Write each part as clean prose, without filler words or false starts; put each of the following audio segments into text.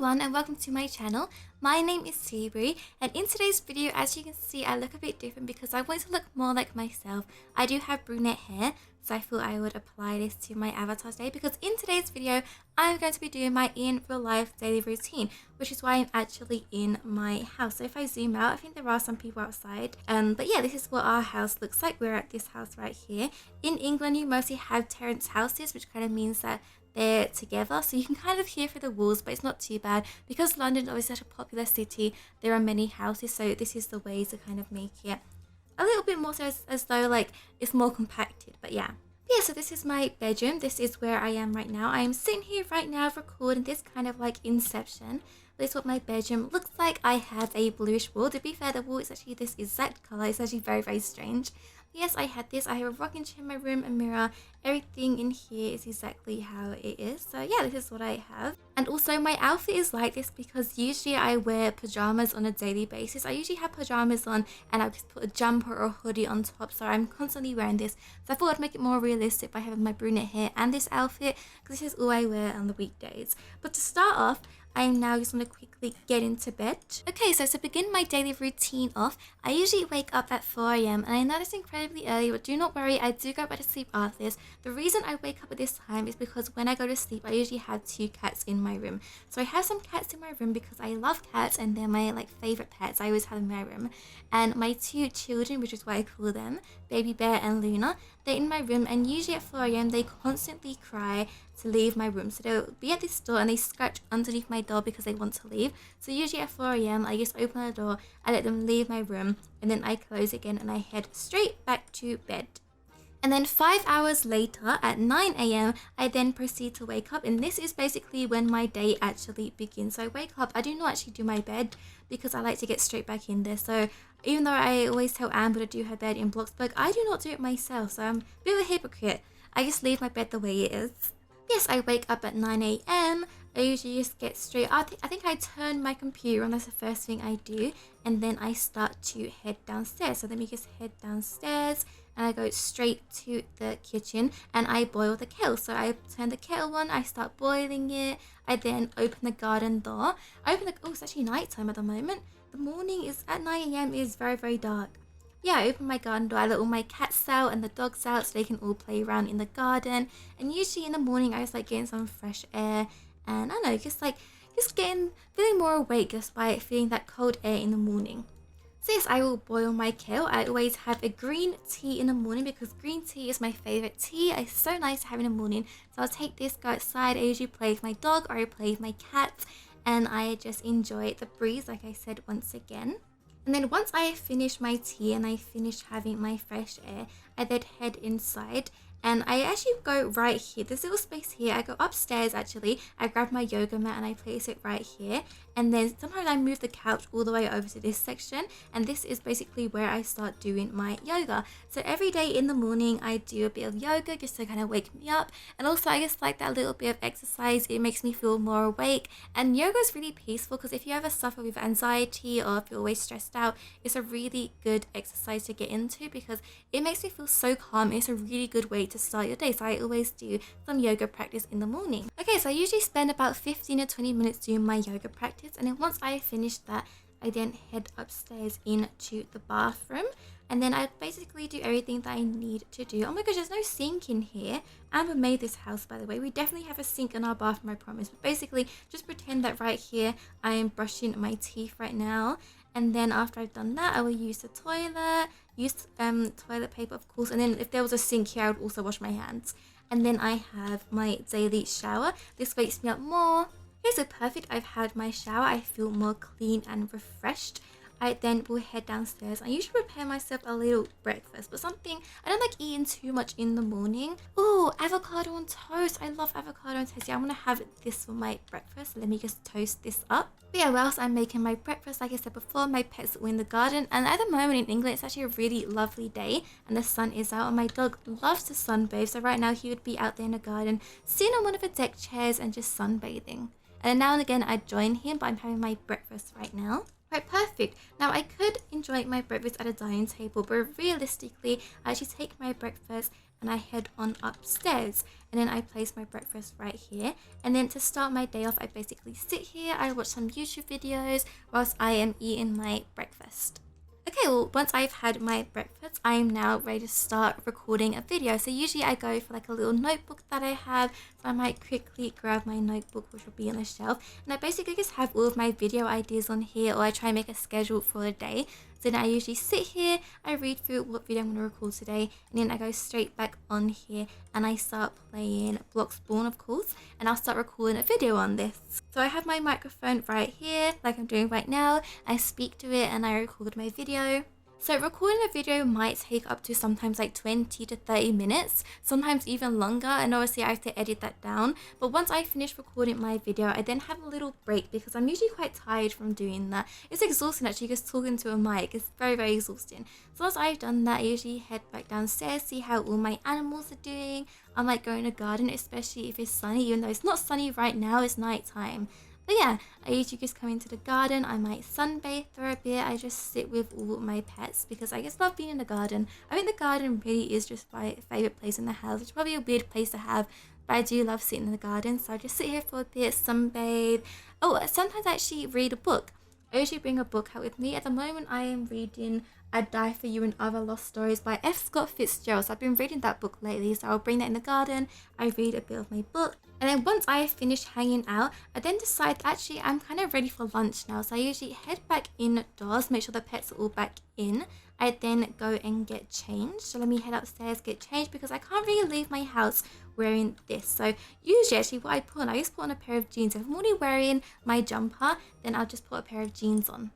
everyone and welcome to my channel. My name is Phoeberry and in today's video, as you can see, I look a bit different because I want to look more like myself. I do have brunette hair, so I thought I would apply this to my avatar today because in today's video, I'm going to be doing my in real life daily routine, which is why I'm actually in my house. So if I zoom out, I think there are some people outside. But yeah, this is what our house looks like. We're at this house right here. In England, you mostly have terrace houses, which kind of means that they're together, so you can kind of hear through the walls, but it's not too bad because London is always such a popular city. There are many houses, so this is the way to kind of make it a little bit more so as though like it's more compacted. But yeah, so this is my bedroom. This is where I am right now. I am sitting here right now recording this kind of like inception. This is what my bedroom looks like. I have a bluish wall. To be fair, the wall is actually this exact color. It's actually very, very strange. Yes, I had this. I have a rocking chair in my room, a mirror. Everything in here is exactly how it is. So yeah, this is what I have. And also my outfit is like this because usually I wear pajamas on a daily basis. I usually have pajamas on and I just put a jumper or a hoodie on top. So I'm constantly wearing this. So I thought I'd make it more realistic by having my brunette hair and this outfit because this is all I wear on the weekdays. But to start off, I am now just going to quickly get into bed. Okay, so to begin my daily routine off, I usually wake up at 4 AM and I know it's incredibly early, but do not worry, I do go back to sleep after this. The reason I wake up at this time is because when I go to sleep, I usually have 2 cats in my room. So I have some cats in my room because I love cats and they're my like favorite pets I always have in my room. And my 2 children, which is what I call them, Baby Bear and Luna, they're in my room and usually at 4 AM they constantly cry to leave my room. So they'll be at this door and they scratch underneath my door because they want to leave. So usually at 4 AM I just open the door, I let them leave my room and then I close again and I head straight back to bed. And then 5 hours later at 9 AM I then proceed to wake up, and this is basically when my day actually begins. So I wake up, I do not actually do my bed because I like to get straight back in there. So even though I always tell Amber to do her bed in BLOXBURG, I do not do it myself. So I'm a bit of a hypocrite. I just leave my bed the way it is. Yes, I wake up at 9 AM. I usually just get straight. I think I turn my computer on. That's the first thing I do. And then I start to head downstairs. So let me just head downstairs. And I go straight to the kitchen. And I boil the kettle. So I turn the kettle on. I start boiling it. I then open the garden door. Oh, it's actually nighttime at the moment. The morning is at 9 AM. It is very, very dark. Yeah, I open my garden door, I let all my cats out and the dogs out so they can all play around in the garden. And usually in the morning I just like getting some fresh air and I don't know, just feeling more awake just by feeling that cold air in the morning. So yes, I will boil my kettle. I always have a green tea in the morning because green tea is my favorite tea. It's so nice to have in the morning. So I'll take this, go outside. I usually play with my dog or I play with my cats and I just enjoy the breeze, like I said once again. And then once I finish my tea and I finish having my fresh air, I then head inside and I actually go right here. This little space here, I go upstairs actually. I grab my yoga mat and I place it right here. And then sometimes I move the couch all the way over to this section. And this is basically where I start doing my yoga. So every day in the morning, I do a bit of yoga just to kind of wake me up. And also I just like that little bit of exercise. It makes me feel more awake. And yoga is really peaceful because if you ever suffer with anxiety or if you're always stressed out, it's a really good exercise to get into because it makes me feel so calm. It's a really good way to start your day. So I always do some yoga practice in the morning. Okay, so I usually spend about 15 or 20 minutes doing my yoga practice. And then once I finish that, I then head upstairs into the bathroom. And then I basically do everything that I need to do. Oh my gosh, there's no sink in here. Amber made this house, by the way. We definitely have a sink in our bathroom, I promise. But basically, just pretend that right here, I am brushing my teeth right now. And then after I've done that, I will use the toilet, use toilet paper, of course. And then if there was a sink here, I would also wash my hands. And then I have my daily shower. This wakes me up more. Okay, so perfect. I've had my shower. I feel more clean and refreshed. I then will head downstairs. I usually prepare myself a little breakfast, but something I don't like eating too much in the morning. Oh, avocado on toast. I love avocado on toast. Yeah, I'm gonna have this for my breakfast. Let me just toast this up. But yeah, whilst I'm making my breakfast, like I said before, my pets are in the garden. And at the moment in England, it's actually a really lovely day and the sun is out. And my dog loves to sunbathe. So right now he would be out there in the garden, sitting on one of the deck chairs and just sunbathing. And now and again, I join him, but I'm having my breakfast right now. Right, perfect. Now I could enjoy my breakfast at a dining table, but realistically, I actually take my breakfast and I head on upstairs, and then I place my breakfast right here. And then to start my day off, I basically sit here, I watch some YouTube videos whilst I am eating my breakfast. Okay, well, once I've had my breakfast, I am now ready to start recording a video. So usually I go for like a little notebook that I have. So I might quickly grab my notebook, which will be on the shelf. And I basically just have all of my video ideas on here, or I try and make a schedule for the day. So then I usually sit here, I read through what video I'm going to record today, and then I go straight back on here and I start playing BLOXBURG, of course, and I'll start recording a video on this. So I have my microphone right here, like I'm doing right now. I speak to it and I record my video. So recording a video might take up to sometimes like 20 to 30 minutes, sometimes even longer, and obviously I have to edit that down. But once I finish recording my video, I then have a little break because I'm usually quite tired from doing that. It's exhausting actually, just talking to a mic. It's very, very exhausting. So once I've done that, I usually head back downstairs, see how all my animals are doing. I might go in the garden, especially if it's sunny, even though it's not sunny right now, it's night time. But yeah, I usually just come into the garden, I might sunbathe for a bit, I just sit with all my pets because I just love being in the garden. I think the garden really is just my favourite place in the house. It's probably a weird place to have, but I do love sitting in the garden. So I just sit here for a bit, sunbathe. Oh, sometimes I actually read a book. I usually bring a book out with me. At the moment I am reading I'd Die For You and Other Lost Stories by F. Scott Fitzgerald. So I've been reading that book lately, so I'll bring that in the garden. I read a bit of my book. And then once I finish hanging out, I then decide actually I'm kind of ready for lunch now. So I usually head back indoors, make sure the pets are all back in. I then go and get changed. So let me head upstairs, get changed, because I can't really leave my house wearing this. So usually actually what I put on, I just put on a pair of jeans. If I'm already wearing my jumper, then I'll just put a pair of jeans on.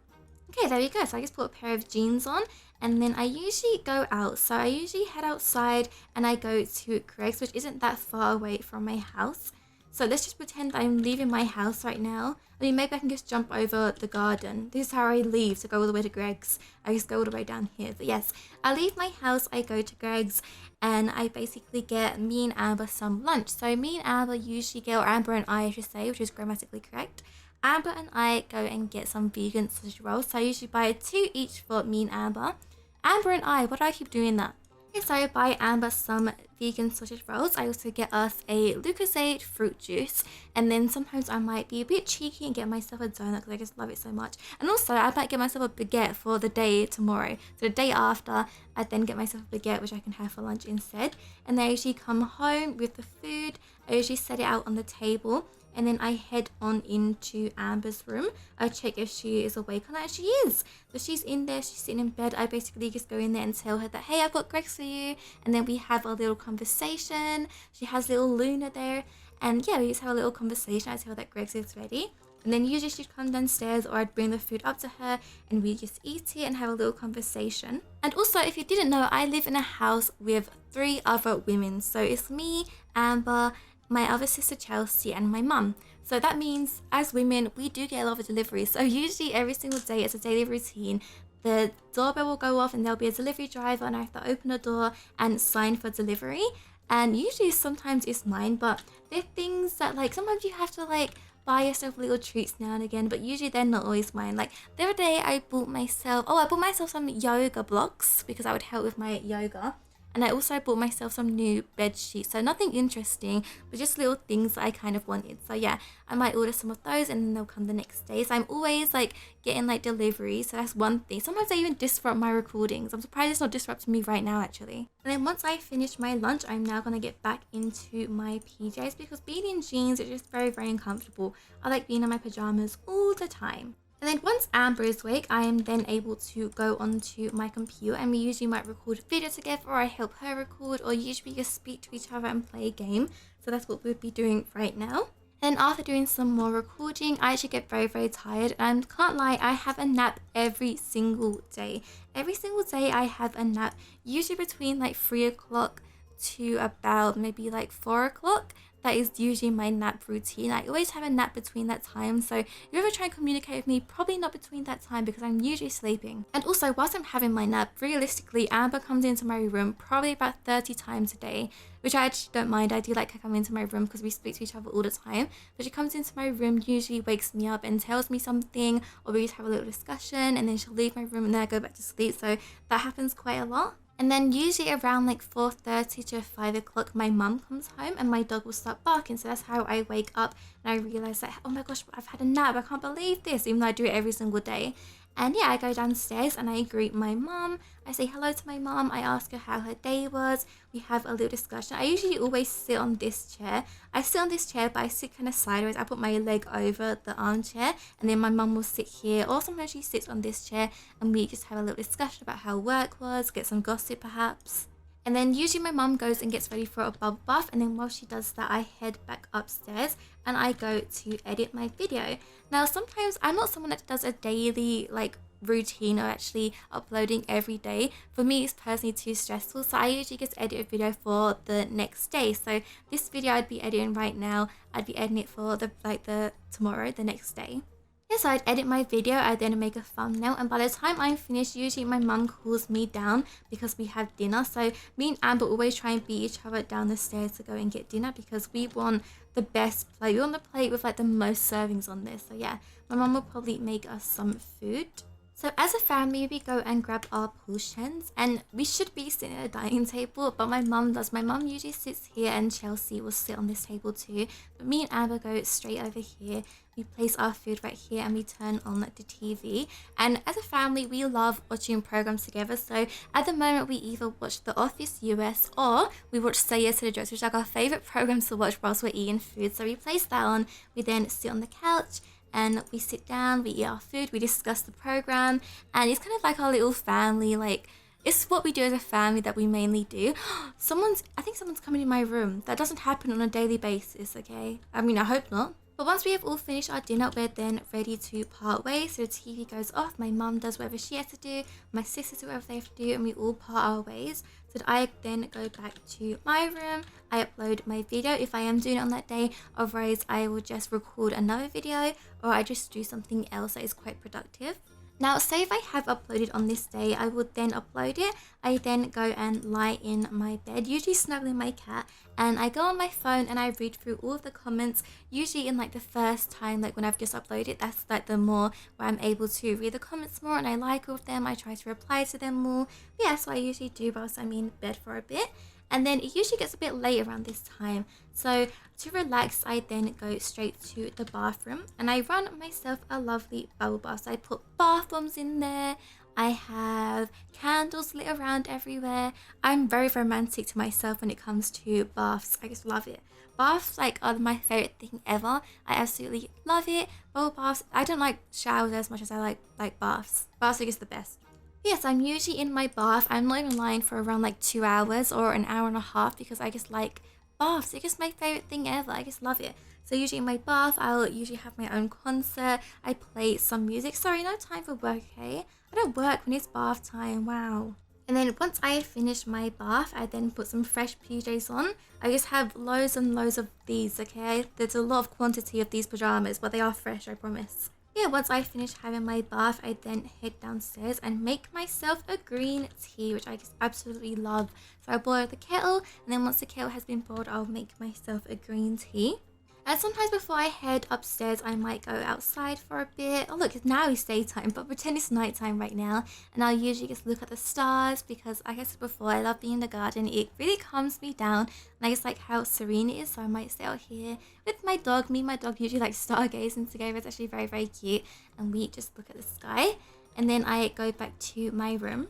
Okay, there we go. So I just put a pair of jeans on, and then I usually go out. So I usually head outside and I go to Greg's, which isn't that far away from my house. So let's just pretend I'm leaving my house right now. I mean, maybe I can just jump over the garden. This is how I leave to go all the way to Greg's. I just go all the way down here. But yes, I leave my house, I go to Greg's, and I basically get me and Amber some lunch. So me and Amber usually get, or Amber and I should say, which is grammatically correct. Amber and I go and get some vegan sausage rolls. So I usually buy 2 each for me and Amber. Amber and I, why do I keep doing that? Okay, so I buy Amber some vegan sausage rolls. I also get us a Lucozade fruit juice. And then sometimes I might be a bit cheeky and get myself a donut because I just love it so much. And also I might get myself a baguette for the day tomorrow. So the day after, I then get myself a baguette which I can have for lunch instead. And then I usually come home with the food. I usually set it out on the table. And then I head on into Amber's room. I check if she is awake or not, and she is. So she's in there, she's sitting in bed. I basically just go in there and tell her that, hey, I've got Greg's for you. And then we have a little conversation. She has little Luna there. And yeah, we just have a little conversation. I tell her that Greg's is ready. And then usually she'd come downstairs, or I'd bring the food up to her and we just eat it and have a little conversation. And also, if you didn't know, I live in a house with 3 other women. So it's me, Amber, my other sister Chelsea, and my mum. So that means as women we do get a lot of deliveries. So usually every single day it's a daily routine. The doorbell will go off and there'll be a delivery driver, and I have to open the door and sign for delivery. And usually sometimes it's mine, but there are things that like sometimes you have to like buy yourself little treats now and again, but usually they're not always mine. Like the other day I bought myself some yoga blocks because that would help with my yoga. And I also bought myself some new bed sheets. So nothing interesting, but just little things that I kind of wanted. So yeah, I might order some of those and then they'll come the next day. So I'm always like getting like deliveries. So that's one thing. Sometimes I even disrupt my recordings. I'm surprised it's not disrupting me right now actually. And then once I finish my lunch, I'm now going to get back into my PJs because being in jeans is just very, very uncomfortable. I like being in my pajamas all the time. And then once Amber is awake, I am then able to go onto my computer, and we usually might record a video together, or I help her record, or usually just speak to each other and play a game. So that's what we'll be doing right now. And after doing some more recording, I actually get very, very tired. And I can't lie, I have a nap every single day. Every single day I have a nap, usually between like 3 o'clock to about maybe like 4 o'clock. that is usually my nap routine. I always have a nap between that time, so if you ever try and communicate with me, probably not between that time because I'm usually sleeping. And also, whilst I'm having my nap, realistically, Amber comes into my room probably about 30 times a day, which I actually don't mind. I do like her coming into my room because we speak to each other all the time. But she comes into my room, usually wakes me up and tells me something, or we just have a little discussion, and then she'll leave my room and then I go back to sleep. So that happens quite a lot. And then usually around like 4:30 to 5 o'clock, my mum comes home and my dog will start barking. So that's how I wake up and I realize that, oh my gosh, I've had a nap. I can't believe this, even though I do it every single day. And yeah, I go downstairs and I greet my mum. I say hello to my mum. I ask her how her day was. We have a little discussion. I usually always sit on this chair. I sit on this chair, but I sit kind of sideways. I put my leg over the armchair and then my mum will sit here. Or sometimes she sits on this chair and we just have a little discussion about how work was, get some gossip perhaps. And then usually my mum goes and gets ready for a bubble bath, and then while she does that, I head back upstairs and I go to edit my video. Now sometimes I'm not someone that does a daily routine or actually uploading every day. For me, it's personally too stressful, so I usually just edit a video for the next day. So this video I'd be editing right now, I'd be editing it for the tomorrow, the next day. So I'd edit my video, I'd then make a thumbnail, and by the time I'm finished, usually my mum calls me down because we have dinner. So me and Amber always try and beat each other down the stairs to go and get dinner because we want the best plate. We want the plate with the most servings on this. So yeah, my mum will probably make us some food. So as a family, we go and grab our portions, and we should be sitting at a dining table, but my mum does. My mum usually sits here and Chelsea will sit on this table too. But me and Amber go straight over here. We place our food right here and we turn on the TV. And as a family, we love watching programs together. So at the moment, we either watch The Office US or we watch Say Yes to the Jokes, which are our favorite programs to watch whilst we're eating food. So we place that on. We then sit on the couch and we sit down, we eat our food, we discuss the program, and it's kind of like our little family, it's what we do as a family that we mainly do. I think someone's coming in my room. That doesn't happen on a daily basis, okay? I mean, I hope not. But once we have all finished our dinner, we're then ready to part ways. So the TV goes off, my mum does whatever she has to do, my sisters do whatever they have to do, and we all part our ways. So I then go back to my room, I upload my video if I am doing it on that day, otherwise I will just record another video or I just do something else that is quite productive. Now, say if I have uploaded on this day, I would then upload it. I then go and lie in my bed, usually snuggling my cat, and I go on my phone and I read through all of the comments, usually in the first time, when I've just uploaded. That's the more where I'm able to read the comments more and I like all of them. I try to reply to them more. But yeah, so I usually do whilst I'm in bed for a bit. And then it usually gets a bit late around this time. So to relax, I then go straight to the bathroom and I run myself a lovely bubble bath. So I put bath bombs in there. I have candles lit around everywhere. I'm very romantic to myself when it comes to baths. I just love it. Baths are my favorite thing ever. I absolutely love it. Bubble baths. I don't like showers as much as I like baths. Baths are just the best. Yes, I'm usually in my bath. I'm not even lying for around 2 hours or an hour and a half because I just like baths. It's just my favorite thing ever. I just love it. So usually in my bath, I'll usually have my own concert. I play some music. Sorry, no time for work, okay? I don't work when it's bath time. Wow. And then once I finish my bath, I then put some fresh PJs on. I just have loads and loads of these, okay? There's a lot of quantity of these pajamas, but they are fresh, I promise. Yeah, once I finish having my bath, I then head downstairs and make myself a green tea, which I just absolutely love. So I boil the kettle, and then once the kettle has been boiled, I'll make myself a green tea. And sometimes before I head upstairs, I might go outside for a bit. Oh look, now it's daytime, but pretend it's nighttime right now. And I'll usually just look at the stars because, like I said before, I love being in the garden. It really calms me down. And I just like how serene it is. So I might stay out here with my dog. Me and my dog usually stargazing together. It's actually very, very cute. And we just look at the sky. And then I go back to my room.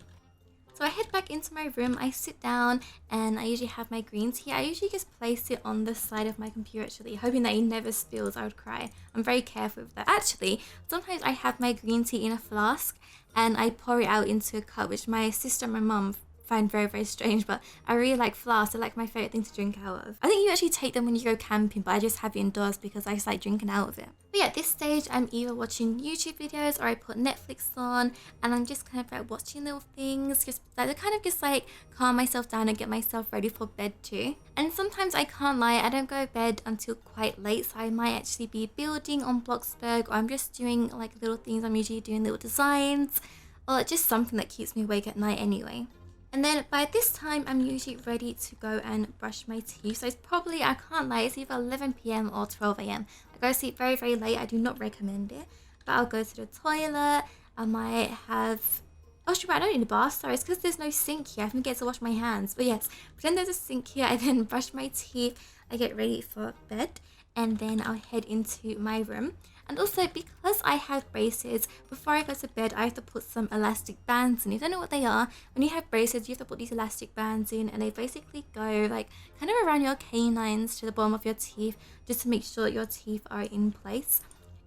So I head back into my room, I sit down, and I usually have my green tea. I usually just place it on the side of my computer actually, hoping that it never spills. I would cry. I'm very careful with that. Actually, sometimes I have my green tea in a flask and I pour it out into a cup, which my sister and my mum find very, very strange, but I really like flasks. They're like my favorite thing to drink out of. I think you actually take them when you go camping, but I just have it indoors because I just like drinking out of it. But yeah, at this stage, I'm either watching YouTube videos or I put Netflix on and I'm just kind of like watching little things, just like to kind of just like calm myself down and get myself ready for bed too. And sometimes I can't lie, I don't go to bed until quite late, so I might actually be building on BLOXBURG, or I'm just doing like little things. I'm usually doing little designs or just something that keeps me awake at night anyway. And then by this time, I'm usually ready to go and brush my teeth. So it's probably, I can't lie, it's either 11 p.m. or 12 a.m. I go to sleep very, very late. I do not recommend it. But I'll go to the toilet. I might have... Oh, sure, I don't need a bath. Sorry, it's because there's no sink here. I forget to wash my hands. But yes, pretend there's a sink here. I then brush my teeth. I get ready for bed. And then I'll head into my room. And also, because I have braces, before I go to bed, I have to put some elastic bands in. If you don't know what they are, when you have braces, you have to put these elastic bands in, and they basically go like kind of around your canines to the bottom of your teeth, just to make sure your teeth are in place.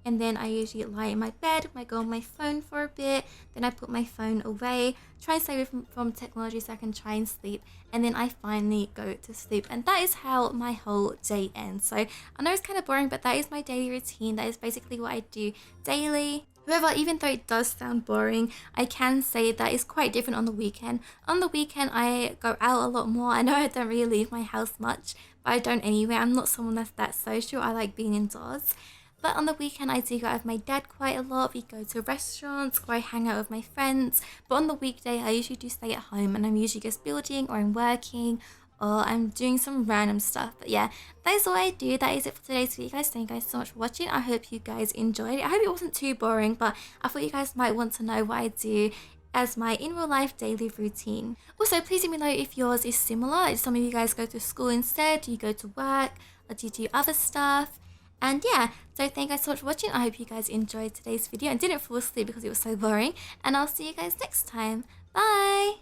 And then I usually lie in my bed, I go on my phone for a bit, then I put my phone away, try and stay away from technology so I can try and sleep, and then I finally go to sleep. And that is how my whole day ends. So I know it's kind of boring, but that is my daily routine. That is basically what I do daily. However, even though it does sound boring, I can say that it's quite different on the weekend. On the weekend, I go out a lot more. I know I don't really leave my house much, but I don't anyway. I'm not someone that's that social. I like being indoors. But on the weekend, I do go out with my dad quite a lot. We go to restaurants or I hang out with my friends. But on the weekday, I usually do stay at home and I'm usually just building or I'm working or I'm doing some random stuff. But yeah, that is all I do. That is it for today's video, guys. Thank you guys so much for watching. I hope you guys enjoyed it. I hope it wasn't too boring, but I thought you guys might want to know what I do as my in real life daily routine. Also, please let me know if yours is similar. If some of you guys go to school instead, do you go to work, or do you do other stuff? And yeah, so thank you guys so much for watching. I hope you guys enjoyed today's video and didn't fall asleep because it was so boring. And I'll see you guys next time. Bye!